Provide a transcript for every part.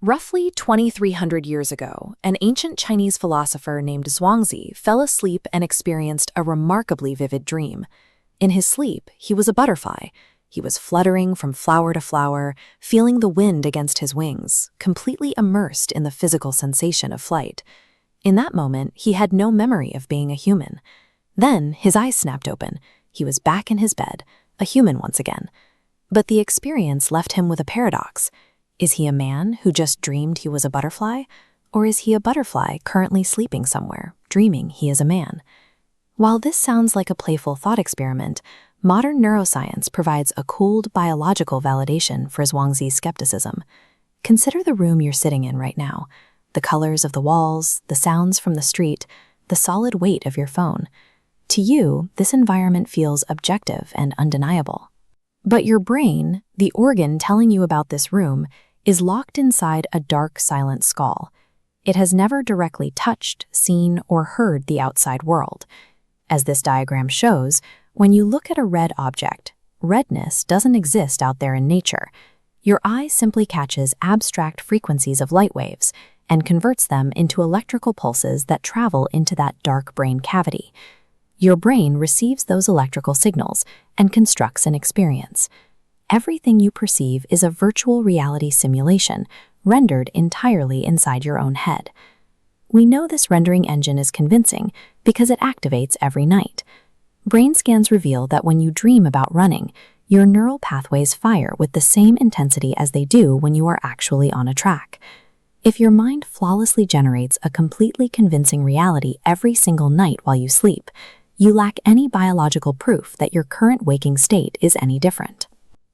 Roughly 2,300 years ago, an ancient Chinese philosopher named Zhuangzi fell asleep and experienced a remarkably vivid dream. In his sleep, he was a butterfly. He was fluttering from flower to flower, feeling the wind against his wings, completely immersed in the physical sensation of flight. In that moment, he had no memory of being a human. Then, his eyes snapped open. He was back in his bed, a human once again. But the experience left him with a paradox. Is he a man who just dreamed he was a butterfly? Or is he a butterfly currently sleeping somewhere, dreaming he is a man? While this sounds like a playful thought experiment, modern neuroscience provides a cooled biological validation for Zhuangzi's skepticism. Consider the room you're sitting in right now, the colors of the walls, the sounds from the street, the solid weight of your phone. To you, this environment feels objective and undeniable. But your brain, the organ telling you about this room, is locked inside a dark, silent skull. It has never directly touched, seen, or heard the outside world. As this diagram shows, when you look at a red object, redness doesn't exist out there in nature. Your eye simply catches abstract frequencies of light waves and converts them into electrical pulses that travel into that dark brain cavity. Your brain receives those electrical signals and constructs an experience. Everything you perceive is a virtual reality simulation, rendered entirely inside your own head. We know this rendering engine is convincing because it activates every night. Brain scans reveal that when you dream about running, your neural pathways fire with the same intensity as they do when you are actually on a track. If your mind flawlessly generates a completely convincing reality every single night while you sleep, you lack any biological proof that your current waking state is any different.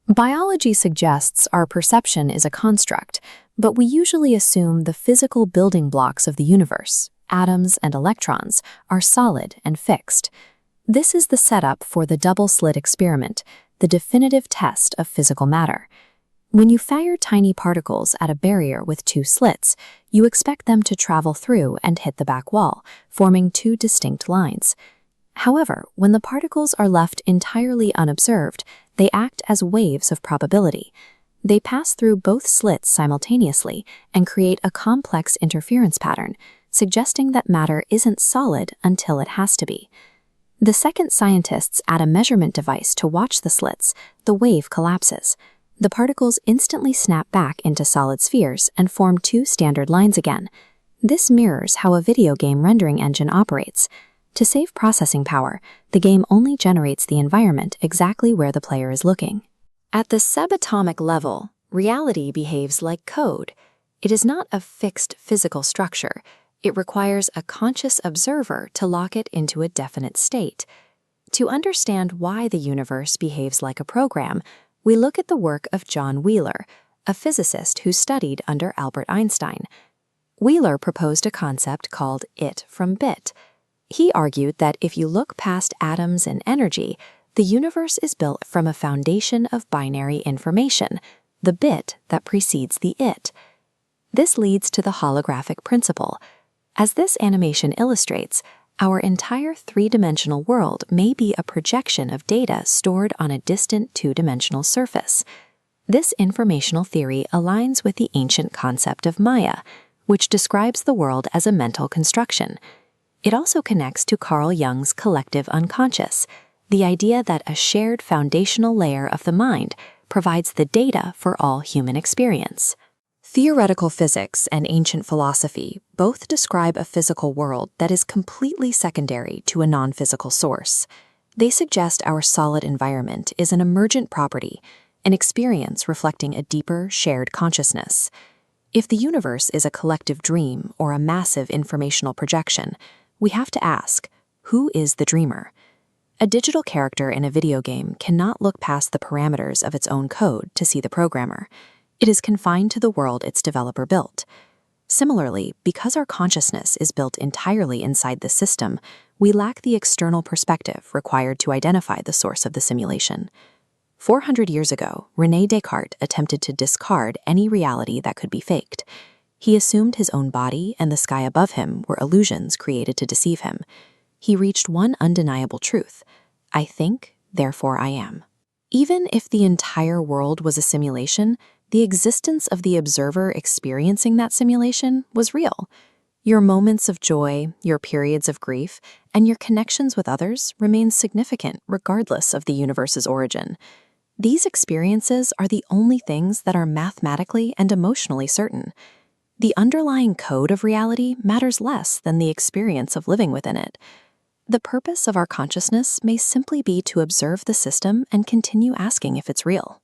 Biology suggests our perception is a construct, but we usually assume the physical building blocks of the universe, atoms and electrons, are solid and fixed. This is the setup for the double-slit experiment, the definitive test of physical matter. When you fire tiny particles at a barrier with two slits, you expect them to travel through and hit the back wall, forming two distinct lines. However, when the particles are left entirely unobserved, they act as waves of probability. They pass through both slits simultaneously and create a complex interference pattern, suggesting that matter isn't solid until it has to be. The second scientists add a measurement device to watch the slits, the wave collapses. The particles instantly snap back into solid spheres and form two standard lines again. This mirrors how a video game rendering engine operates. To save processing power, the game only generates the environment exactly where the player is looking. At the subatomic level, reality behaves like code. It is not a fixed physical structure. It requires a conscious observer to lock it into a definite state. To understand why the universe behaves like a program, we look at the work of John Wheeler, a physicist who studied under Albert Einstein. Wheeler proposed a concept called it from bit. He argued that if you look past atoms and energy, the universe is built from a foundation of binary information, the bit that precedes the it. This leads to the holographic principle. As this animation illustrates, our entire three-dimensional world may be a projection of data stored on a distant two-dimensional surface. This informational theory aligns with the ancient concept of Maya, which describes the world as a mental construction. It also connects to Carl Jung's collective unconscious, the idea that a shared foundational layer of the mind provides the data for all human experience. Theoretical physics and ancient philosophy both describe a physical world that is completely secondary to a non-physical source. They suggest our solid environment is an emergent property, an experience reflecting a deeper, shared consciousness. If the universe is a collective dream or a massive informational projection, we have to ask, who is the dreamer? A digital character in a video game cannot look past the parameters of its own code to see the programmer. It is confined to the world its developer built. Similarly, because our consciousness is built entirely inside the system, we lack the external perspective required to identify the source of the simulation. 400 years ago, René Descartes attempted to discard any reality that could be faked. He assumed his own body and the sky above him were illusions created to deceive him. He reached one undeniable truth: I think, therefore I am. Even if the entire world was a simulation, the existence of the observer experiencing that simulation was real. Your moments of joy, your periods of grief, and your connections with others remain significant regardless of the universe's origin. These experiences are the only things that are mathematically and emotionally certain. The underlying code of reality matters less than the experience of living within it. The purpose of our consciousness may simply be to observe the system and continue asking if it's real.